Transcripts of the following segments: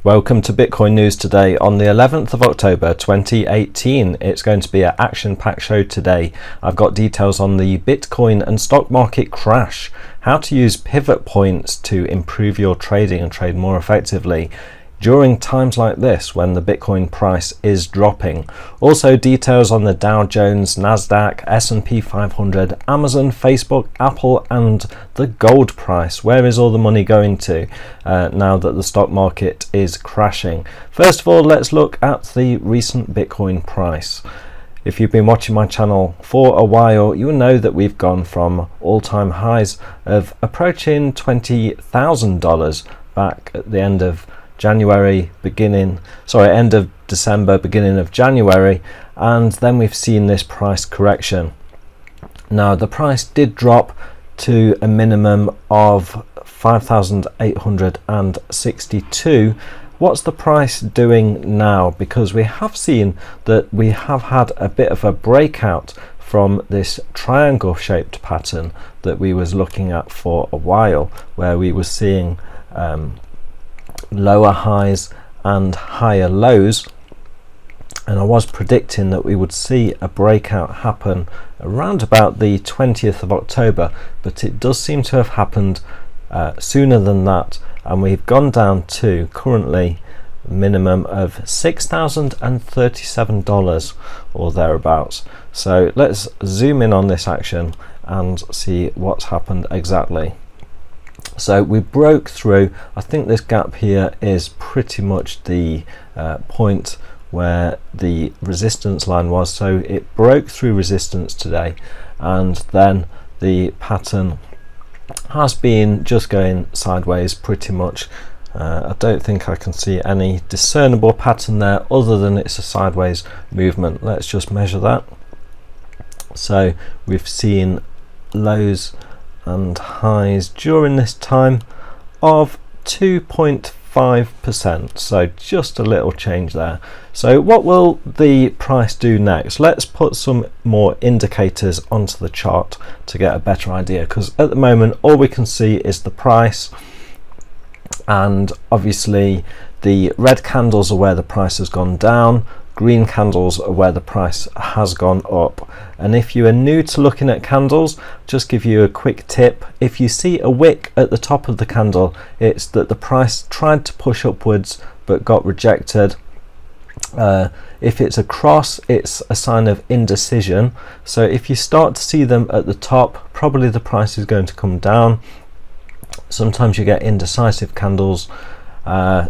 Welcome to Bitcoin News today on the 11th of October 2018. It's going to be an action-packed show today. I've got details on the Bitcoin and stock market crash, how to use pivot points to improve your trading and trade more effectively during times like this when the Bitcoin price is dropping. Also details on the Dow Jones, Nasdaq, S&P 500, Amazon, Facebook, Apple and the gold price. Where is all the money going to now that the stock market is crashing? First of all, let's look at the recent Bitcoin price. If you've been watching my channel for a while, you will know that we've gone from all-time highs of approaching $20,000 back at the end of end of December, beginning of January, and then we've seen this price correction. Now the price did drop to a minimum of 5,862. What's the price doing now? Because we have seen that we have had a bit of a breakout from this triangle shaped pattern that we was looking at for a while, where we were seeing lower highs and higher lows, and I was predicting that we would see a breakout happen around about the 20th of October, but it does seem to have happened sooner than that, and we've gone down to currently a minimum of $6,037 or thereabouts. So let's zoom in on this action and see what's happened exactly. So we broke through. I think this gap here is pretty much the point where the resistance line was, so it broke through resistance today, and then the pattern has been just going sideways pretty much. I don't think I can see any discernible pattern there other than it's a sideways movement. Let's just measure that. So we've seen lows and highs during this time of 2.5%, so just a little change there. So what will the price do next? Let's put some more indicators onto the chart to get a better idea, because at the moment all we can see is the price, and obviously the red candles are where the price has gone down, green candles are where the price has gone up. And if you are new to looking at candles, just give you a quick tip. If you see a wick at the top of the candle, it's that the price tried to push upwards but got rejected. If it's a cross, it's a sign of indecision. So if you start to see them at the top, probably the price is going to come down. Sometimes you get indecisive candles.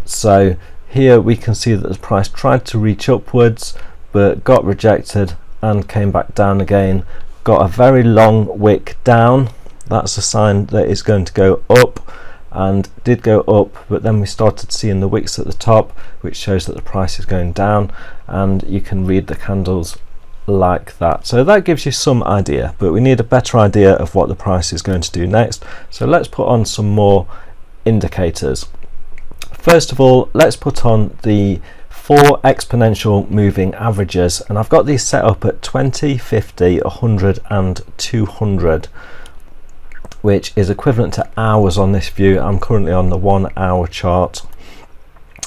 So here we can see that the price tried to reach upwards but got rejected and came back down again, got a very long wick down. That's a sign that it's going to go up, and did go up, but then we started seeing the wicks at the top, which shows that the price is going down, and you can read the candles like that. So that gives you some idea, but we need a better idea of what the price is going to do next. So let's put on some more indicators. First of all, let's put on the 4 exponential moving averages, and I've got these set up at 20, 50, 100 and 200, which is equivalent to hours on this view. I'm currently on the 1 hour chart,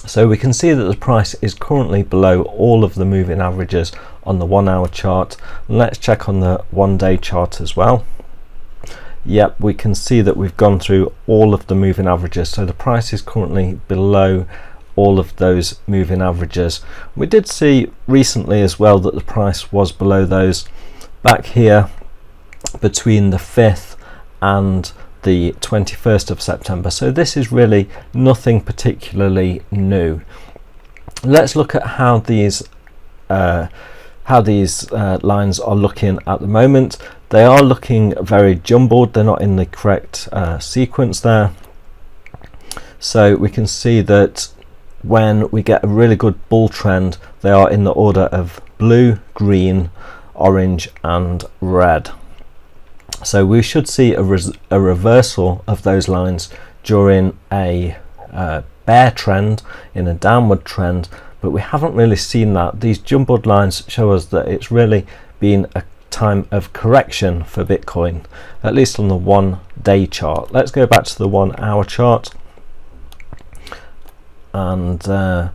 so we can see that the price is currently below all of the moving averages on the 1 hour chart. And let's check on the 1 day chart as well. Yep, we can see that we've gone through all of the moving averages, so the price is currently below all of those moving averages. We did see recently as well that the price was below those back here between the 5th and the 21st of September, so this is really nothing particularly new. Let's look at how these lines are looking at the moment. They are looking very jumbled, they're not in the correct sequence there. So we can see that when we get a really good bull trend, they are in the order of blue, green, orange and red. So we should see a reversal of those lines during a bear trend, in a downward trend, but we haven't really seen that. These jumbled lines show us that it's really been a time of correction for Bitcoin, at least on the 1 day chart. Let's go back to the 1 hour chart. and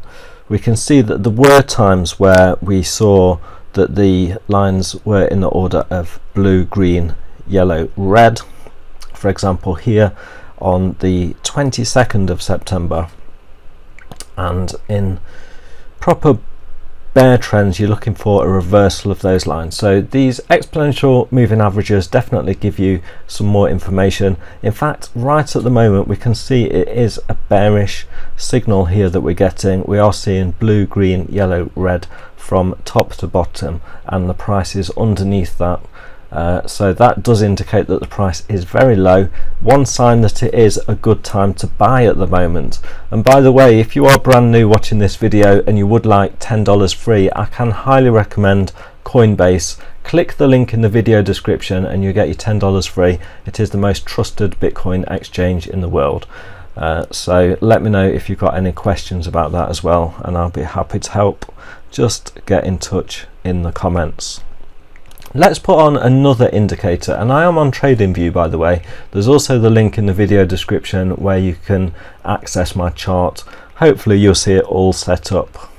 we can see that there were times where we saw that the lines were in the order of blue, green, yellow, red. For example, here on the 22nd of September, and in proper bear trends you're looking for a reversal of those lines. So these exponential moving averages definitely give you some more information. In fact, right at the moment we can see it is a bearish signal here that we're getting. We are seeing blue, green, yellow, red from top to bottom, and the price is underneath that. So that does indicate that the price is very low. One sign that it is a good time to buy at the moment. And by the way, if you are brand new watching this video and you would like $10 free, I can highly recommend Coinbase. Click the link in the video description and you get your $10 free. It is the most trusted Bitcoin exchange in the world. So let me know if you've got any questions about that as well, and I'll be happy to help. Just get in touch in the comments. Let's put on another indicator, and I am on TradingView, by the way. There's also the link in the video description where you can access my chart. Hopefully you'll see it all set up.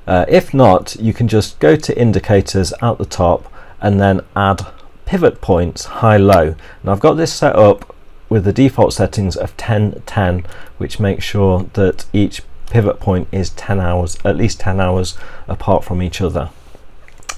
If not, you can just go to indicators at the top and then add pivot points, high low. And I've got this set up with the default settings of 10-10, which makes sure that each pivot point is 10 hours, at least 10 hours apart from each other.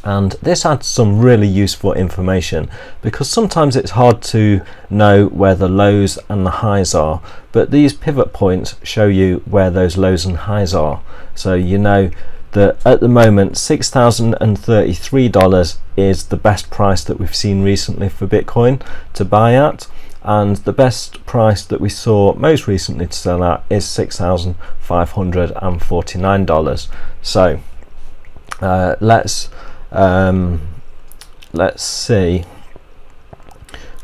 And this adds some really useful information, because sometimes it's hard to know where the lows and the highs are, but these pivot points show you where those lows and highs are. So you know that at the moment $6,033 is the best price that we've seen recently for Bitcoin to buy at, and the best price that we saw most recently to sell at is $6,549. So let's see.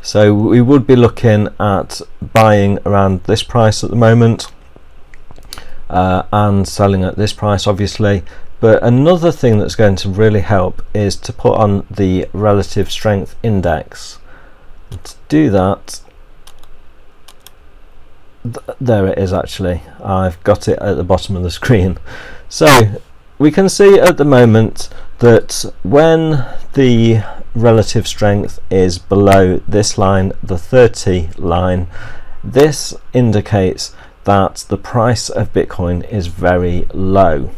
So we would be looking at buying around this price at the moment, and selling at this price obviously. But another thing that's going to really help is to put on the relative strength index. To do that, there it is. Actually, I've got it at the bottom of the screen. So we can see at the moment that when the relative strength is below this line, the 30 line, this indicates that the price of Bitcoin is very low.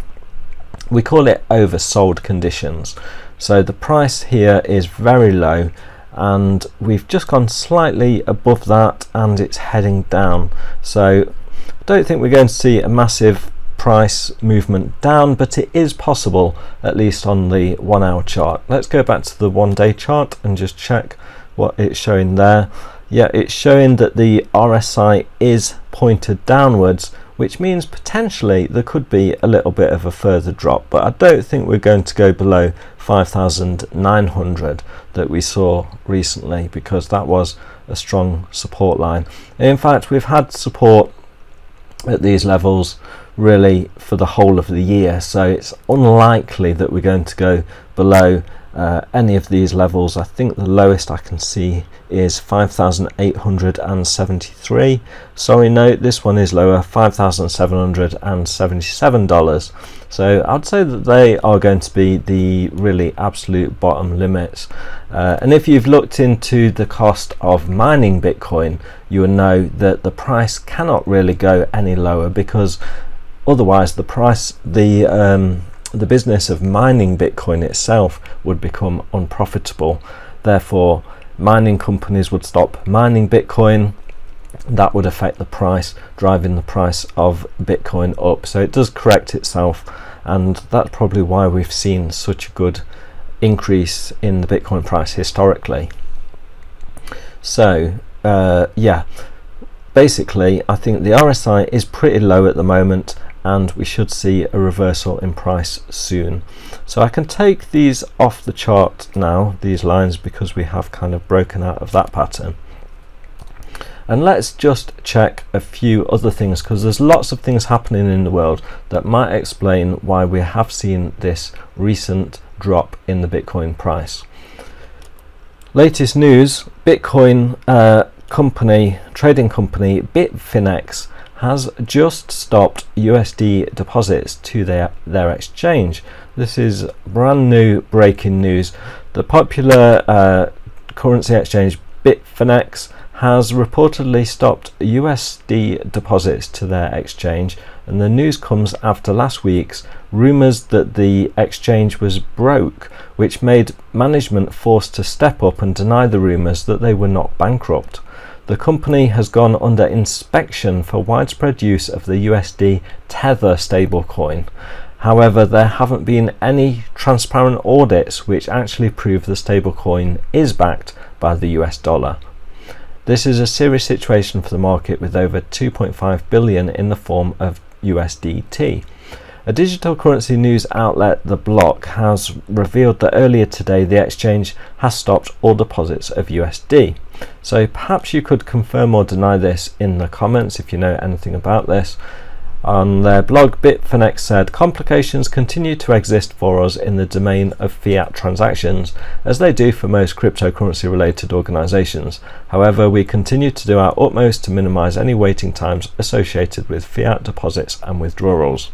We call it oversold conditions. So the price here is very low, and we've just gone slightly above that and it's heading down. So I don't think we're going to see a massive price movement down, but it is possible, at least on the 1 hour chart. Let's go back to the 1 day chart and just check what it's showing there. Yeah, it's showing that the RSI is pointed downwards, which means potentially there could be a little bit of a further drop, but I don't think we're going to go below 5,900 that we saw recently, because that was a strong support line. And in fact, we've had support at these levels really for the whole of the year, so it's unlikely that we're going to go below any of these levels. I think the lowest I can see is 5,873. Sorry, no, this one is lower, $5,777. So I'd say that they are going to be the really absolute bottom limits. And if you've looked into the cost of mining Bitcoin, you will know that the price cannot really go any lower, because otherwise the price, the business of mining Bitcoin itself would become unprofitable. Therefore, mining companies would stop mining Bitcoin. That would affect the price, driving the price of Bitcoin up. So it does correct itself, and that's probably why we've seen such a good increase in the Bitcoin price historically. So yeah, basically I think the RSI is pretty low at the moment, and we should see a reversal in price soon. So I can take these off the chart now, these lines, because we have kind of broken out of that pattern. And let's just check a few other things, because there's lots of things happening in the world that might explain why we have seen this recent drop in the Bitcoin price. Latest news: Bitcoin trading company Bitfinex has just stopped USD deposits to their exchange. This is brand new breaking news. The popular currency exchange Bitfinex has reportedly stopped USD deposits to their exchange, and the news comes after last week's rumours that the exchange was broke, which made management forced to step up and deny the rumours that they were not bankrupt. The company has gone under inspection for widespread use of the USD Tether stablecoin. However, there haven't been any transparent audits which actually prove the stablecoin is backed by the US dollar. This is a serious situation for the market, with over 2.5 billion in the form of USDT. A digital currency news outlet, The Block, has revealed that earlier today the exchange has stopped all deposits of USD. So perhaps you could confirm or deny this in the comments if you know anything about this. On their blog, Bitfinex said, "Complications continue to exist for us in the domain of fiat transactions, as they do for most cryptocurrency related organizations. However, we continue to do our utmost to minimize any waiting times associated with fiat deposits and withdrawals."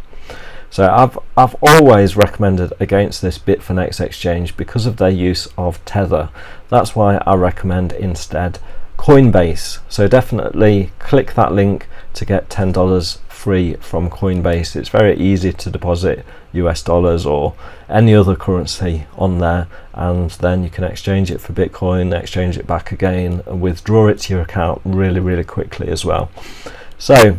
So I've always recommended against this Bitfinex exchange because of their use of Tether. That's why I recommend instead Coinbase. So definitely click that link to get $10 free from Coinbase. It's very easy to deposit US dollars or any other currency on there, and then you can exchange it for Bitcoin, exchange it back again, and withdraw it to your account really quickly as well. So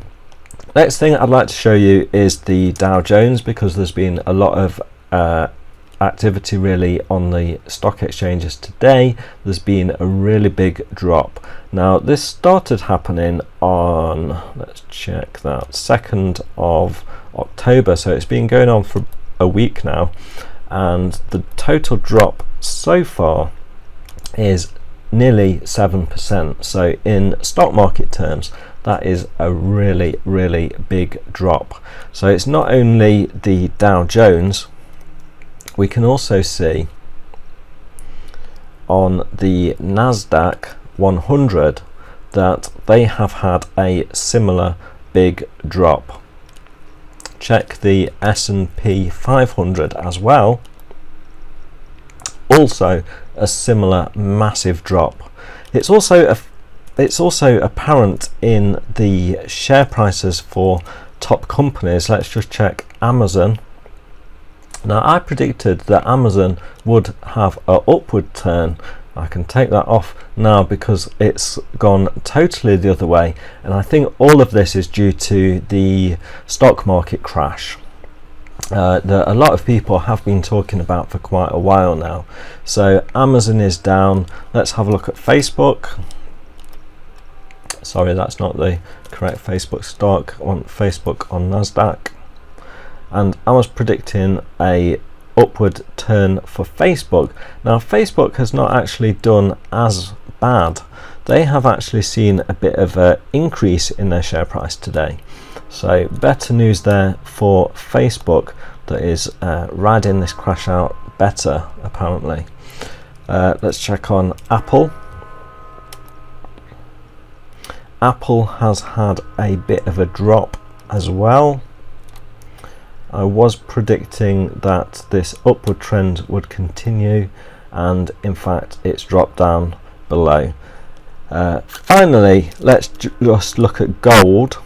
next thing I'd like to show you is the Dow Jones, because there's been a lot of activity really on the stock exchanges today. There's been a really big drop. Now this started happening on, let's check that, 2nd of October, so it's been going on for a week now, and the total drop so far is nearly 7%. So in stock market terms, that is a really big drop. So it's not only the Dow Jones, we can also see on the Nasdaq 100 that they have had a similar big drop. Check the S&P 500 as well, also a similar massive drop. It's also apparent in the share prices for top companies. Let's just check Amazon. Now I predicted that Amazon would have an upward turn. I can take that off now because it's gone totally the other way, and I think all of this is due to the stock market crash that a lot of people have been talking about for quite a while now. So Amazon is down. Let's have a look at Facebook. Sorry, that's not the correct Facebook stock. I want Facebook on Nasdaq. And I was predicting a upward turn for Facebook. Now Facebook has not actually done as bad. They have actually seen a bit of an increase in their share price today. So better news there for Facebook, that is riding this crash out better apparently. Let's check on Apple. Apple has had a bit of a drop as well. I was predicting that this upward trend would continue, and in fact it's dropped down below. Finally, let's just look at gold.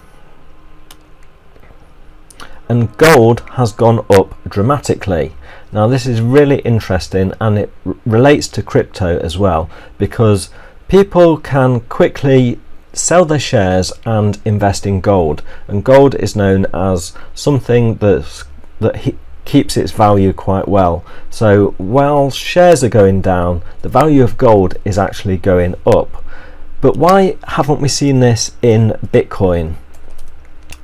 And gold has gone up dramatically. Now this is really interesting, and it relates to crypto as well, because people can quickly sell their shares and invest in gold, and gold is known as something that keeps its value quite well. So while shares are going down, the value of gold is actually going up. But why haven't we seen this in Bitcoin?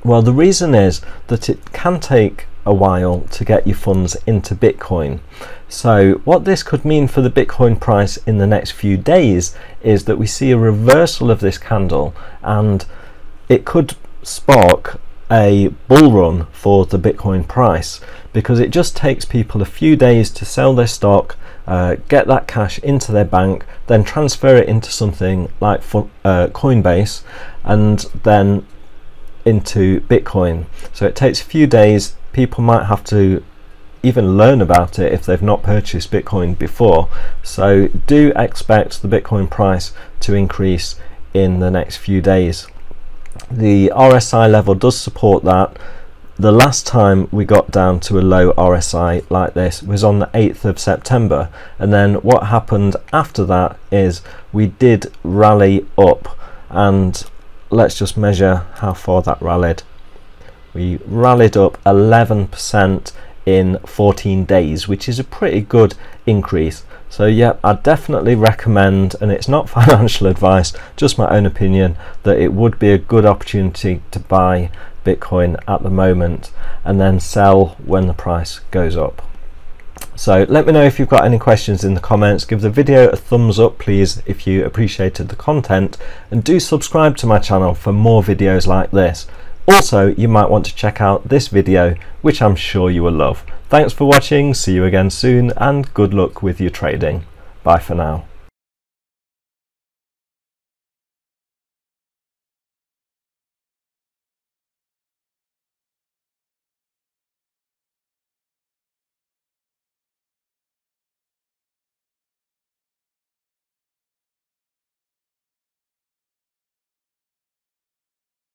Well, the reason is that it can take a while to get your funds into Bitcoin. So what this could mean for the Bitcoin price in the next few days is that we see a reversal of this candle, and it could spark a bull run for the Bitcoin price, because it just takes people a few days to sell their stock, get that cash into their bank, then transfer it into something like Coinbase, and then into Bitcoin. So it takes a few days. People might have to even learn about it if they've not purchased Bitcoin before. So do expect the Bitcoin price to increase in the next few days. The RSI level does support that. The last time we got down to a low RSI like this was on the 8th of September, and then what happened after that is we did rally up, and let's just measure how far that rallied. We rallied up 11% in 14 days, which is a pretty good increase. So yeah, I definitely recommend, and it's not financial advice, just my own opinion, that it would be a good opportunity to buy Bitcoin at the moment and then sell when the price goes up. So let me know if you've got any questions in the comments. Give the video a thumbs up please if you appreciated the content, and do subscribe to my channel for more videos like this. Also, you might want to check out this video, which I'm sure you will love. Thanks for watching, see you again soon, and good luck with your trading. Bye for now.